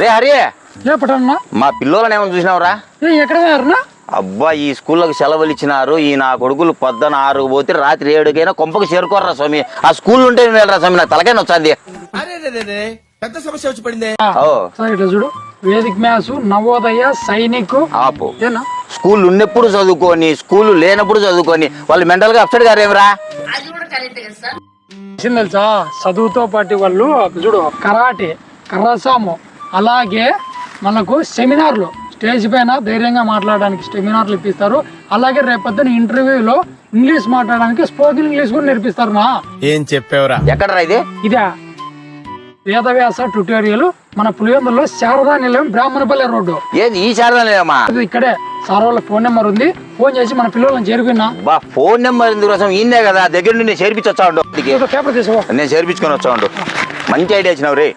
రే హరి, లేపటన్నా మా పిల్లోలని ఏమైనా చూసినావురా? ఎక్కడ పోయారునా? అబ్బా, ఈ స్కూళ్ళకి సెలవులు ఇచ్చినారు. ఈ నా కొడుకులు పొద్దున 6 పోతే రాత్రి 7కైనా కొంపకి చేరుకోర్రా స్వామి. ఆ స్కూల్ ఉంటే వెళ్ళరా స్వామి, నాకు తలకైనా వచ్చాది. పెద్ద సమస్య వచ్చి పడింది. ఇట్లా చూడు, వేదిక మ్యాథ్స్, నవోదయ, సైనిక్. ఆపు. స్కూల్ ఉన్నప్పుడు చదువుకొని, స్కూల్ లేనప్పుడు చదువుకొని వాళ్ళు మెంటల్ గా అప్సెట్ గారేమరా? తెలుసా, చదువుతో పాటు వాళ్ళు చూడు కరాటే, కర్రసాము, అలాగే మనకు సెమినార్లు, స్టేజ్ పైన ధైర్యంగా మాట్లాడడానికి సెమినార్లు ఇప్పిస్తారు. అలాగే రేపొద్దున ఇంటర్వ్యూలో ఇంగ్లీష్ మాట్లాడడానికి స్పోకెన్ ఇంగ్లీష్ కూడా నేర్పిస్తారు. నా ఏం చెప్పావురా? ఎక్కడరా ఇది? ఇదే వేదవ్యాస ట్యూటోరియల్, మన పులివెందులో శారదా నిలయం, బ్రాహ్మణపల్లి రోడ్డు. ఏది ఈ శారదాలేమా? ఇక్కడే సార్ వాళ్ళ ఫోన్ నెంబర్ ఉంది, ఫోన్ చేసి మన పిల్లలను చేరుకున్నా. బా, ఫోన్ నెంబర్ ఎందుకు కోసం? ఈయనే కదా దగ్గర నుండి నేను చేర్పించి వచ్చా ఉండు. పేపర్ తీసుకో, నేను చేర్పించుకొని వచ్చా ఉండు. మంచి ఐడియా ఇచ్చినావు రే.